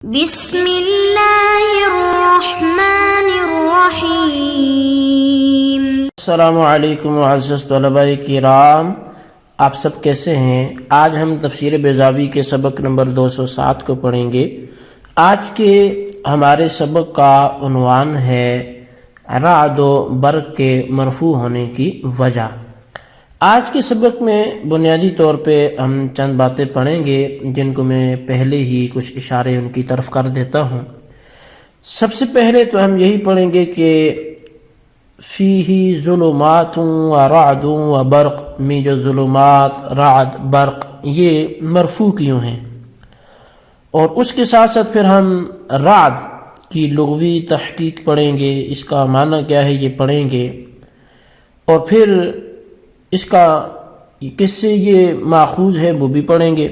بسم اللہ الرحمن الرحیم۔ السلام علیکم معزز طلباء کرام، آپ سب کیسے ہیں؟ آج ہم تفسیر بیضاوی کے سبق نمبر 207 کو پڑھیں گے۔ آج کے ہمارے سبق کا عنوان ہے رعد و برق کے مرفوع ہونے کی وجہ۔ آج کے سبق میں بنیادی طور پہ ہم چند باتیں پڑھیں گے جن کو میں پہلے ہی کچھ اشارے ان کی طرف کر دیتا ہوں۔ سب سے پہلے تو ہم یہی پڑھیں گے کہ فیہ ظلمات و رعد و برق میں جو ظلمات، رعد، برق یہ مرفوع کیوں ہیں، اور اس کے ساتھ ساتھ پھر ہم رعد کی لغوی تحقیق پڑھیں گے، اس کا معنی کیا ہے یہ پڑھیں گے، اور پھر اس کا کس سے یہ ماخوذ ہے وہ بھی پڑھیں گے۔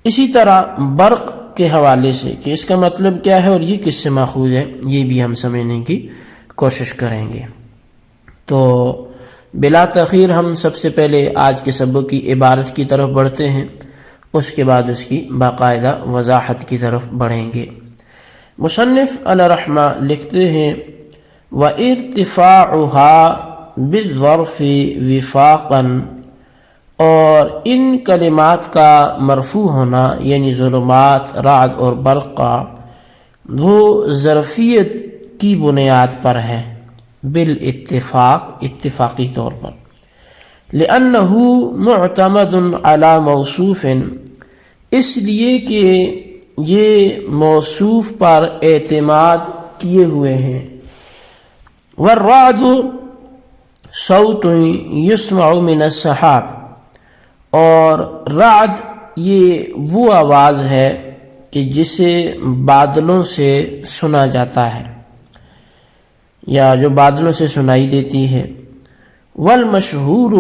اسی طرح برق کے حوالے سے کہ اس کا مطلب کیا ہے اور یہ کس سے ماخوذ ہے یہ بھی ہم سمجھنے کی کوشش کریں گے۔ تو بلا تاخیر ہم سب سے پہلے آج کے سبق کی عبارت کی طرف بڑھتے ہیں، اس کے بعد اس کی باقاعدہ وضاحت کی طرف بڑھیں گے۔ مصنف علیہ رحمہ لکھتے ہیں وَارتفاعُهَا بالظرف وفاقا، اور ان کلمات کا مرفوع ہونا یعنی ظلمات، رعد اور برق کا، وہ ظرفیت کی بنیاد پر ہے، بالاتفاق، اتفاقی طور پر، لأنه معتمد على موصوف، اس لیے کہ یہ موصوف پر اعتماد کیے ہوئے ہیں۔ والرعد صوت یسمع من السحاب، اور رعد یہ وہ آواز ہے کہ جسے بادلوں سے سنا جاتا ہے یا جو بادلوں سے سنائی دیتی ہے۔ والمشہور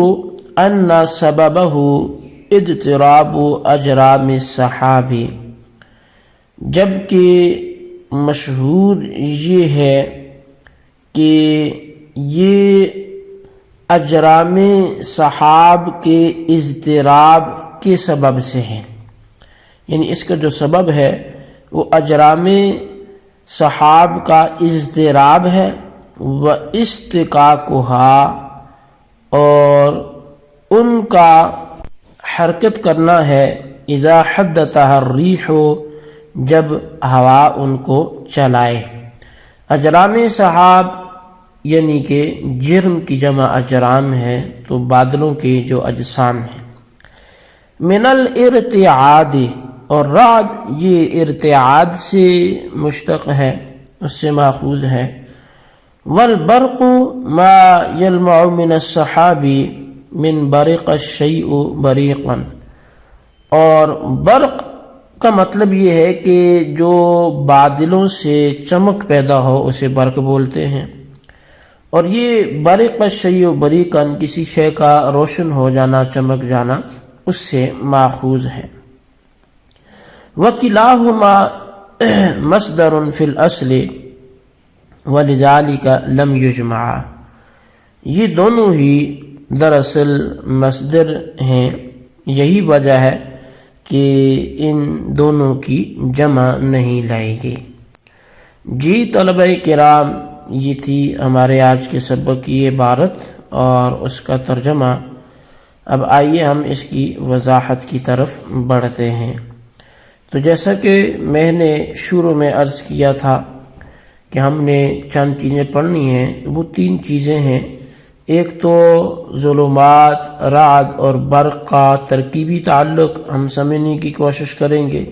ان سببہ اضطراب اجرام السحاب، جبکہ مشہور یہ ہے کہ یہ اجرام سحاب کے اضطراب کے سبب سے ہے، یعنی اس کا جو سبب ہے وہ اجرام سحاب کا اضطراب ہے، واصطکاکھا، اور ان کا حرکت کرنا ہے، اذا حدثها الریح، جب ہوا ان کو چلائے۔ اجرام سحاب یعنی کہ جرم کی جمع اجرام ہے، تو بادلوں کے جو اجسام ہیں۔ من الارتعاد، اور رعد یہ ارتعاد سے مشتق ہے، اس سے ماخوذ ہے۔ والبرق ما یلمع من السحاب من برق الشیء بریقا، اور برق کا مطلب یہ ہے کہ جو بادلوں سے چمک پیدا ہو اسے برق بولتے ہیں، اور یہ برق الشیء بریقا کسی شے کا روشن ہو جانا، چمک جانا، اس سے ماخوذ ہے۔ وکلاہما مصدر فی الاصل ولذالک لم یجمع، یہ دونوں ہی دراصل مصدر ہیں، یہی وجہ ہے کہ ان دونوں کی جمع نہیں لائی گئی۔ جی طلبہ کرام، یہ تھی ہمارے آج کے سبق کی عبارت اور اس کا ترجمہ۔ اب آئیے ہم اس کی وضاحت کی طرف بڑھتے ہیں۔ تو جیسا کہ میں نے شروع میں عرض کیا تھا کہ ہم نے چند چیزیں پڑھنی ہیں، وہ تین چیزیں ہیں۔ ایک تو ظلمات، رعد اور برق کا ترکیبی تعلق ہم سمجھنے کی کوشش کریں گے،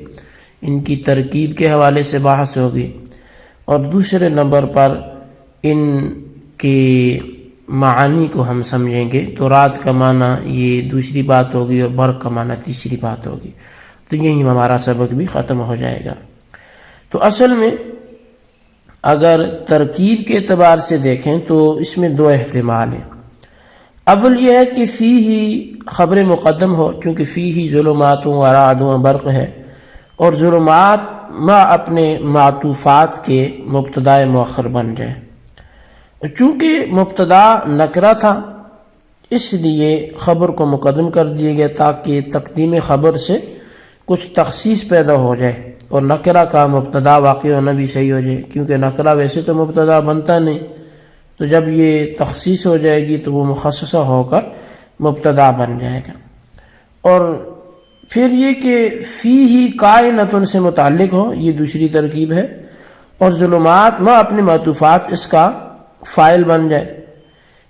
ان کی ترکیب کے حوالے سے بحث ہوگی، اور دوسرے نمبر پر ان کے معانی کو ہم سمجھیں گے۔ تو رعد کا معنی یہ دوسری بات ہوگی اور برق کا معنی تیسری بات ہوگی، تو یہی ہمارا سبق بھی ختم ہو جائے گا۔ تو اصل میں اگر ترکیب کے اعتبار سے دیکھیں تو اس میں دو احتمال ہیں۔ اول یہ ہے کہ فی ہی خبر مقدم ہو، چونکہ فی ہی ظلمات و رعد و برق ہے، اور ظلمات ما اپنے معطوفات کے مبتدا مؤخر بن جائے۔ چونکہ مبتدا نکرہ تھا اس لیے خبر کو مقدم کر دیا گیا تاکہ تقدیم خبر سے کچھ تخصیص پیدا ہو جائے، اور نکرہ کا مبتدا واقع ہونا بھی صحیح ہو جائے، کیونکہ نکرہ ویسے تو مبتدا بنتا نہیں، تو جب یہ تخصیص ہو جائے گی تو وہ مخصصہ ہو کر مبتدا بن جائے گا۔ اور پھر یہ کہ فی ہی کائنتن سے متعلق ہو، یہ دوسری ترکیب ہے، اور ظلمات میں اپنے معطوفات اس کا فاعل بن جائے،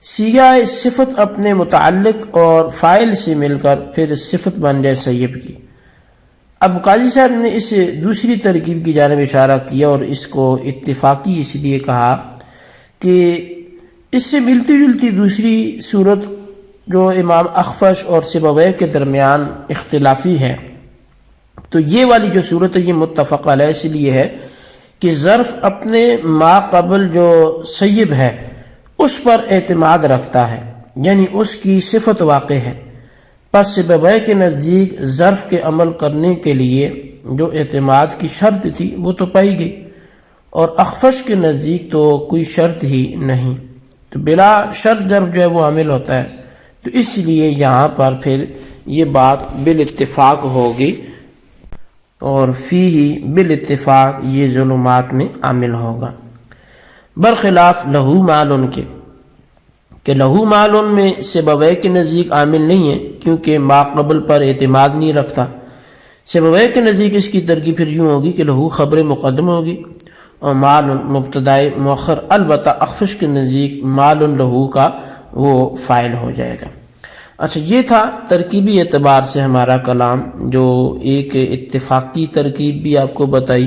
سیغہ صفت اپنے متعلق اور فاعل سے مل کر پھر صفت بن جائے سیب کی۔ اب قاضی صاحب نے اس دوسری ترکیب کی جانب اشارہ کیا اور اس کو اتفاقی اس لیے کہا کہ اس سے ملتی جلتی دوسری صورت جو امام اخفش اور سیبویہ کے درمیان اختلافی ہے، تو یہ والی جو صورت ہے یہ متفق علیہ اس لیے ہے کہ ظرف اپنے ما قبل جو سیب ہے اس پر اعتماد رکھتا ہے، یعنی اس کی صفت واقع ہے، پس سیبویہ کے نزدیک ظرف کے عمل کرنے کے لیے جو اعتماد کی شرط تھی وہ تو پائی گئی، اور اخفش کے نزدیک تو کوئی شرط ہی نہیں، تو بلا شرط ظرف جو ہے وہ عامل ہوتا ہے، تو اس لیے یہاں پر پھر یہ بات بالاتفاق ہوگی، اور فی ہی بالاتفاق یہ ظلمات میں عامل ہوگا، برخلاف لہو مالن کے، کہ لہو مالن میں سیبویہ کے نزدیک عامل نہیں ہے کیونکہ ما قبل پر اعتماد نہیں رکھتا۔ سیبویہ کے نزدیک اس کی ترکیب پھر یوں ہوگی کہ لہو خبر مقدم ہوگی اور مالن مبتدائے مؤخر، البتہ اخفش کے نزدیک مالن لہو کا وہ فاعل ہو جائے گا۔ اچھا، یہ تھا ترکیبی اعتبار سے ہمارا کلام، جو ایک اتفاقی ترکیب بھی آپ کو بتائی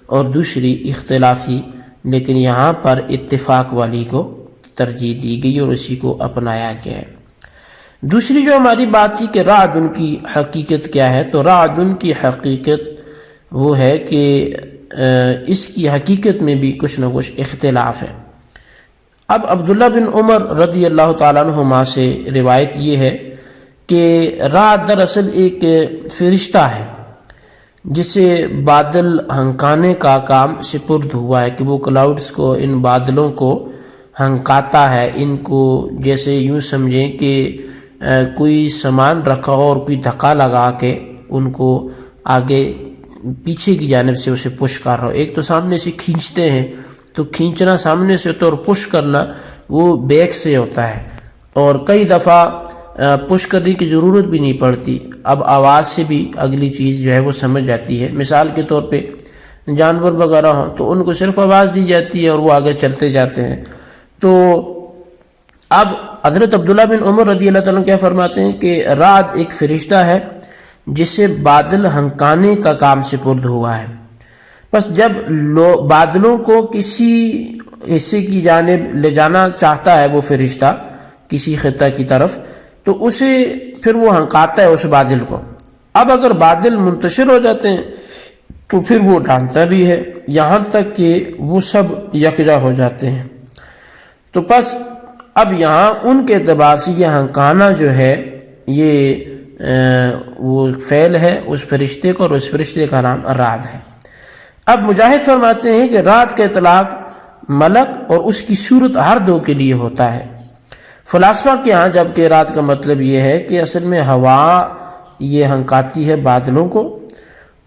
اور دوسری اختلافی، لیکن یہاں پر اتفاق والی کو ترجیح دی گئی اور اسی کو اپنایا گیا ہے۔ دوسری جو ہماری بات تھی کہ رعدن کی حقیقت کیا ہے، تو رعدن کی حقیقت وہ ہے کہ اس کی حقیقت میں بھی کچھ نہ کچھ اختلاف ہے۔ اب عبداللہ بن عمر رضی اللہ تعالیٰ عنہما سے روایت یہ ہے کہ رعد دراصل ایک فرشتہ ہے جسے بادل ہنکانے کا کام سپرد ہوا ہے، کہ وہ کلاؤڈز کو، ان بادلوں کو ہنکاتا ہے، ان کو جیسے یوں سمجھیں کہ کوئی سامان رکھا ہو اور کوئی دھکا لگا کے ان کو آگے پیچھے کی جانب سے اسے پش کر رہا ہو۔ ایک تو سامنے سے کھینچتے ہیں تو کھینچنا سامنے سے ہوتا ہے، اور پش کرنا وہ بیک سے ہوتا ہے، اور کئی دفعہ پش کرنے کی ضرورت بھی نہیں پڑتی، اب آواز سے بھی اگلی چیز جو ہے وہ سمجھ جاتی ہے۔ مثال کے طور پہ جانور وغیرہ ہوں تو ان کو صرف آواز دی جاتی ہے اور وہ آگے چلتے جاتے ہیں۔ تو اب حضرت عبداللہ بن عمر رضی اللہ تعالیٰ کیا فرماتے ہیں کہ رعد ایک فرشتہ ہے جسے بادل ہنکانے کا کام سپرد ہوا ہے، بس جب بادلوں کو کسی حصے کی جانب لے جانا چاہتا ہے وہ فرشتہ کسی خطہ کی طرف، تو اسے پھر وہ ہنکاتا ہے اس بادل کو۔ اب اگر بادل منتشر ہو جاتے ہیں تو پھر وہ ڈھانپتا بھی ہے یہاں تک کہ وہ سب یکجا ہو جاتے ہیں۔ تو پس اب یہاں ان کے اعتبار سے یہ ہنکانا جو ہے یہ وہ فعل ہے اس فرشتے کو، اور اس فرشتے کا نام رعد ہے۔ اب مجاہد فرماتے ہیں کہ رعد کا اطلاق ملک اور اس کی صورت ہر دو کے لیے ہوتا ہے۔ فلاسفہ کے ہاں جبکہ رعد کا مطلب یہ ہے کہ اصل میں ہوا یہ ہنکاتی ہے بادلوں کو،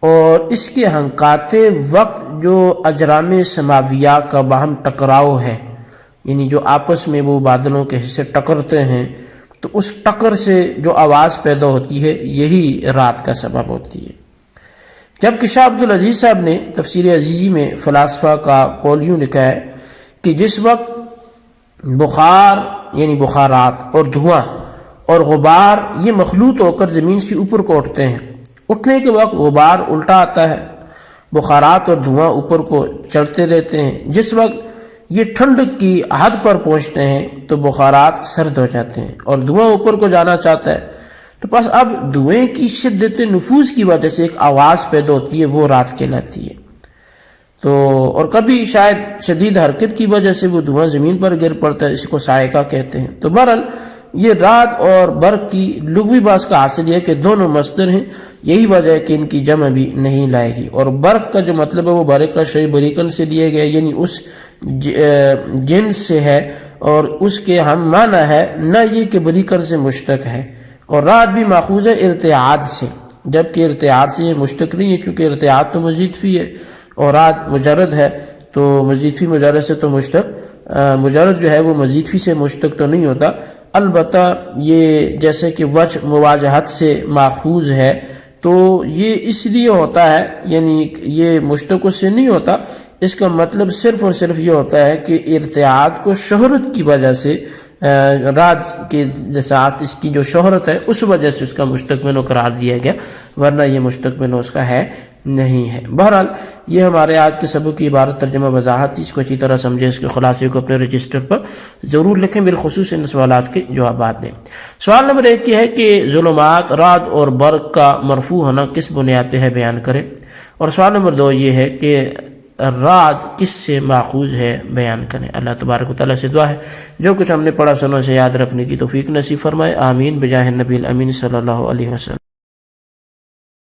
اور اس کے ہنکاتے وقت جو اجرام سماویہ کا باہم ٹکراؤ ہے، یعنی جو آپس میں وہ بادلوں کے حصے ٹکرتے ہیں، تو اس ٹکر سے جو آواز پیدا ہوتی ہے یہی رعد کا سبب ہوتی ہے۔ جبکہ شاہ عبدالعزیز صاحب نے تفسیر عزیزی میں فلاسفہ کا قول یوں لکھا ہے کہ جس وقت بخار یعنی بخارات اور دھواں اور غبار یہ مخلوط ہو کر زمین سے اوپر کو اٹھتے ہیں، اٹھنے کے وقت غبار الٹا آتا ہے، بخارات اور دھواں اوپر کو چڑھتے رہتے ہیں، جس وقت یہ ٹھنڈک کی حد پر پہنچتے ہیں تو بخارات سرد ہو جاتے ہیں اور دھواں اوپر کو جانا چاہتا ہے، تو بس اب دھوئیں کی شدت نفوذ کی وجہ سے ایک آواز پیدا ہوتی ہے، وہ رعد کہلاتی ہے۔ تو اور کبھی شاید شدید حرکت کی وجہ سے وہ دھواں زمین پر گر پڑتا ہے، اس کو صاعقہ کہتے ہیں۔ تو بہرحال یہ رعد اور برق کی لغوی باس کا حاصل یہ ہے کہ دونوں مصدر ہیں، یہی وجہ ہے کہ ان کی جمع بھی نہیں لائے گی۔ اور برق کا جو مطلب ہے وہ برق شیء بریکن سے لیے گئے، یعنی اس جنس سے ہے، اور اس کے ہم معنی ہے نہ یہ کہ بریکن سے مشتق ہے، اور رعد بھی ماخوذ ہے ارتعاد سے، جبکہ ارتعاد سے یہ مشتق نہیں ہے، کیونکہ ارتعاد تو مزید فی ہے اور رعد مجرد ہے، تو مزید فی مجرد سے تو مشتق مجرد جو ہے وہ مزید فی سے مشتق تو نہیں ہوتا۔ البتہ یہ جیسے کہ وجہ مواجہت سے ماخوذ ہے تو یہ اس لیے ہوتا ہے، یعنی یہ مشتق اس سے نہیں ہوتا، اس کا مطلب صرف اور صرف یہ ہوتا ہے کہ ارتعاد کو شہرت کی وجہ سے رات کے ساتھ اس کی جو شہرت ہے اس وجہ سے اس کا مشتق منو قرار دیا گیا، ورنہ یہ مشتق منو اس کا ہے نہیں ہے۔ بہرحال یہ ہمارے آج کے سبق کی عبارت ترجمہ وضاحت تھی، اس کو اچھی طرح سمجھیں، اس کے خلاصے کو اپنے رجسٹر پر ضرور لکھیں، بالخصوص ان سوالات کے جوابات دیں۔ سوال نمبر 1 یہ ہے کہ ظلمات، رعد اور برق کا مرفوع ہونا کس بنیاد پہ ہے، بیان کریں۔ اور سوال نمبر 2 یہ ہے کہ رعد کس سے ماخوذ ہے، بیان کریں۔ اللہ تبارک و تعالیٰ سے دعا ہے جو کچھ ہم نے پڑھا سنوں سے یاد رکھنے کی توفیق نصیب فرمائے، آمین بجاہ النبی الامین صلی اللہ علیہ وسلم۔